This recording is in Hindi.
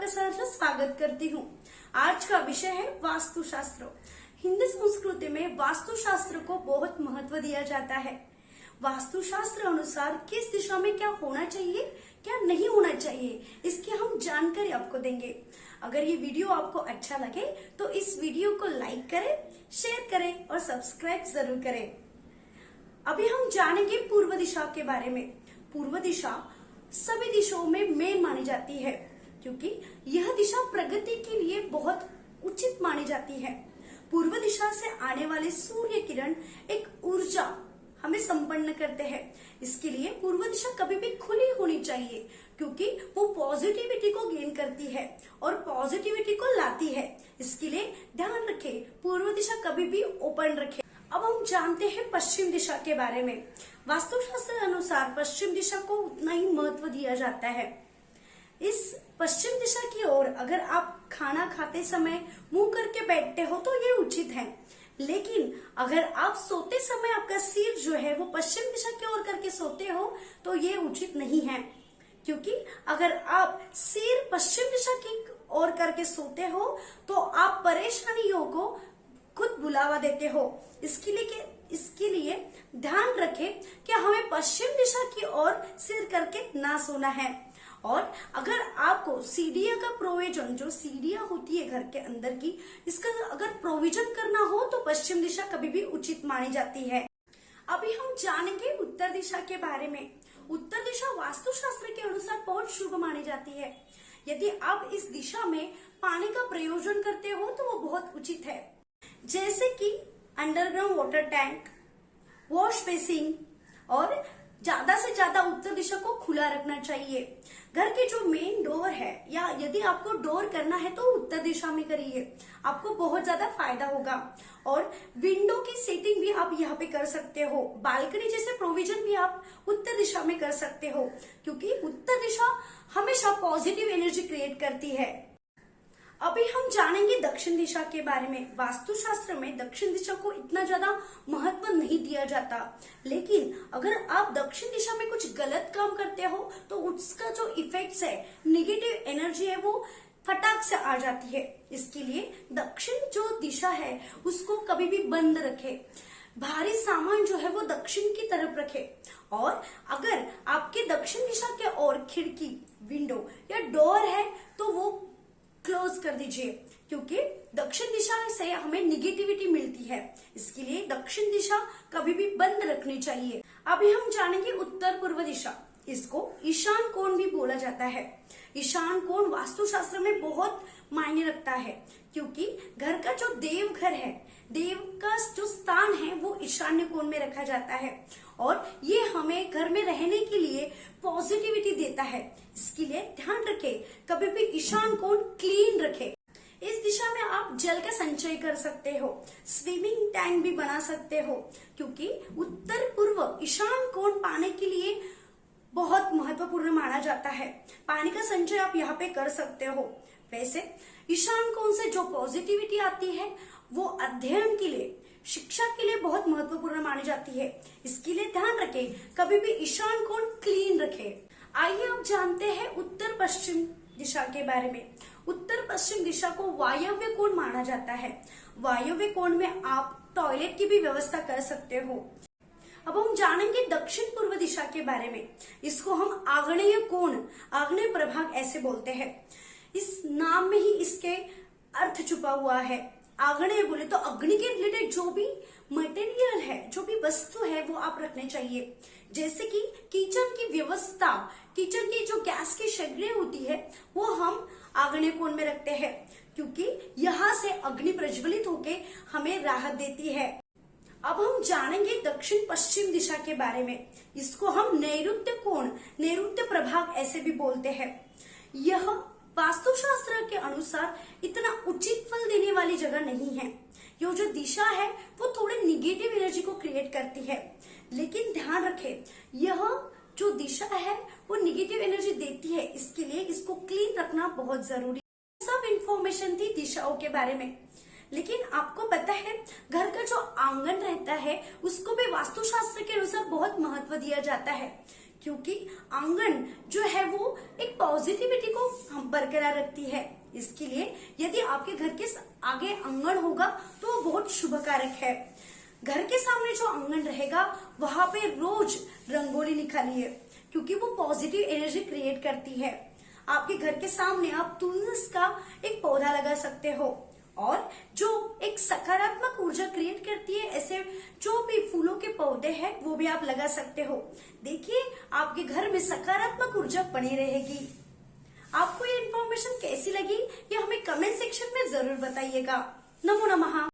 आपका सहर्ष स्वागत करती हूँ। आज का विषय है वास्तुशास्त्र। हिंदी संस्कृति में वास्तुशास्त्र को बहुत महत्व दिया जाता है। वास्तुशास्त्र अनुसार किस दिशा में क्या होना चाहिए, क्या नहीं होना चाहिए, इसकी हम जानकारी आपको देंगे। अगर ये वीडियो आपको अच्छा लगे तो इस वीडियो को लाइक करें, शेयर करें और सब्सक्राइब जरूर करें। अभी हम जानेंगे पूर्व दिशा के बारे में। पूर्व दिशा सभी दिशाओं में मेन मानी जाती है क्योंकि यह दिशा प्रगति के लिए बहुत उचित मानी जाती है। पूर्व दिशा से आने वाले सूर्य किरण एक ऊर्जा हमें संपन्न करते हैं। इसके लिए पूर्व दिशा कभी भी खुली होनी चाहिए क्योंकि वो पॉजिटिविटी को गेन करती है और पॉजिटिविटी को लाती है। इसके लिए ध्यान रखें, पूर्व दिशा कभी भी ओपन रखें। अब हम जानते हैं पश्चिम दिशा के बारे में। वास्तुशास्त्र अनुसार पश्चिम दिशा को उतना ही महत्व दिया जाता है। इस पश्चिम दिशा की ओर अगर आप खाना खाते समय मुंह करके बैठते हो तो ये उचित है, लेकिन अगर आप सोते समय आपका सिर जो है वो पश्चिम दिशा की ओर करके सोते हो तो ये उचित नहीं है, क्योंकि अगर आप सिर पश्चिम दिशा की ओर करके सोते हो तो आप परेशानियों को खुद बुलावा देते हो। इसके लिए ध्यान रखें कि हमें पश्चिम दिशा की ओर सिर करके ना सोना है। और अगर आपको सीढ़ियां का प्रोविजन, जो सीढ़ियां होती है घर के अंदर की, इसका अगर प्रोविजन करना हो तो पश्चिम दिशा कभी भी उचित मानी जाती है। अभी हम जानेंगे उत्तर दिशा के बारे में। उत्तर दिशा वास्तुशास्त्र के अनुसार बहुत शुभ मानी जाती है। यदि आप इस दिशा में पानी का प्रयोजन करते हो तो वो बहुत उचित है, जैसे कि underground water tank, wash basin, और ज्यादा से ज्यादा उत्तर दिशा को खुला रखना चाहिए। घर के जो मेन डोर है, या यदि आपको डोर करना है तो उत्तर दिशा में करिए, आपको बहुत ज्यादा फायदा होगा। और विंडो की सेटिंग भी आप यहाँ पे कर सकते हो। बालकनी जैसे प्रोविजन भी आप उत्तर दिशा में कर सकते हो, क्योंकि उत्तर दिशा हमेशा पॉजिटिव एनर्जी क्रिएट करती है। अभी हम जानेंगे दक्षिण दिशा के बारे में। वास्तुशास्त्र में दक्षिण दिशा को इतना ज्यादा महत्व नहीं दिया जाता, लेकिन अगर आप दक्षिण दिशा में कुछ गलत काम करते हो तो उसका जो इफेक्ट्स है, नेगेटिव एनर्जी है, वो फटाक से आ जाती है। इसके लिए दक्षिण जो दिशा है उसको कभी भी बंद रखे। भारी सामान जो है वो दक्षिण की तरफ रखे। और अगर आपके दक्षिण दिशा के ओर खिड़की, विंडो या डोर है तो वो क्लोज कर दीजिए, क्योंकि दक्षिण दिशा से हमें निगेटिविटी मिलती है। इसके लिए दक्षिण दिशा कभी भी बंद रखनी चाहिए। अभी हम जानेंगे उत्तर पूर्व दिशा। इसको ईशान कोण भी बोला जाता है। ईशान कोण वास्तुशास्त्र में बहुत मायने रखता है, क्योंकि घर का जो देवघर है, देव का जो स्थान है वो ईशान्य कोण में रखा जाता है और ये हमें घर में रहने के लिए पॉजिटिविटी देता है। इसके लिए ध्यान रखें, कभी भी ईशान कोण क्लीन रखें। इस दिशा में आप जल का संचय कर सकते हो, स्विमिंग टैंक भी बना सकते हो, क्योंकि उत्तर पूर्व ईशान कोण पाने के लिए बहुत महत्वपूर्ण माना जाता है। पानी का संचय आप यहाँ पे कर सकते हो। वैसे ईशान कोण से जो पॉजिटिविटी आती है वो अध्ययन के लिए, शिक्षा के लिए बहुत महत्वपूर्ण मानी जाती है। इसके लिए ध्यान रखें, कभी भी ईशान कोण क्लीन रखें। आइए अब जानते हैं उत्तर पश्चिम दिशा के बारे में। उत्तर पश्चिम दिशा को वायव्य कोण माना जाता है। वायव्य कोण में आप टॉयलेट की भी व्यवस्था कर सकते हो। अब हम जानेंगे दक्षिण पूर्व दिशा के बारे में। इसको हम आग्नेय कोण, आग्नेय प्रभाग ऐसे बोलते हैं। इस नाम में ही इसके अर्थ छुपा हुआ है। आग्नेय बोले तो अग्नि के रिलेटेड जो भी मटेरियल है, जो भी वस्तु है वो आप रखने चाहिए, जैसे कि किचन की व्यवस्था, किचन की जो गैस की शेगड़ियां होती है वो हम आग्नेय कोण में रखते हैं, क्योंकि यहाँ से अग्नि प्रज्वलित होके हमें राहत देती है। अब हम जानेंगे दक्षिण पश्चिम दिशा के बारे में। इसको हम नैऋत्य कोण, नैऋत्य प्रभाग ऐसे भी बोलते हैं। यह वास्तुशास्त्र के अनुसार इतना उचित फल देने वाली जगह नहीं है। ये जो दिशा है वो थोड़ी निगेटिव एनर्जी को क्रिएट करती है, लेकिन ध्यान रखें, यह जो दिशा है वो निगेटिव एनर्जी देती है। इसके लिए इसको क्लीन रखना बहुत जरूरी है। सब इंफॉर्मेशन थी दिशाओं के बारे में, लेकिन आपको पता है घर का जो आंगन रहता है उसको भी वास्तुशास्त्र के अनुसार बहुत महत्व दिया जाता है, क्योंकि आंगन जो है वो एक पॉजिटिविटी को बरकरार रखती है। इसके लिए यदि आपके घर के आगे आंगन होगा तो वो बहुत शुभ कारक है। घर के सामने जो आंगन रहेगा वहां पे रोज रंगोली निकालिए, क्योंकि वो पॉजिटिव एनर्जी क्रिएट करती है। आपके घर के सामने आप तुलसी का एक पौधा लगा सकते हो और जो एक सकारात्मक ऊर्जा क्रिएट करती है, ऐसे जो भी फूलों के पौधे हैं वो भी आप लगा सकते हो। देखिए आपके घर में सकारात्मक ऊर्जा बनी रहेगी। आपको ये इन्फॉर्मेशन कैसी लगी ये हमें कमेंट सेक्शन में जरूर बताइएगा। नमो नमः।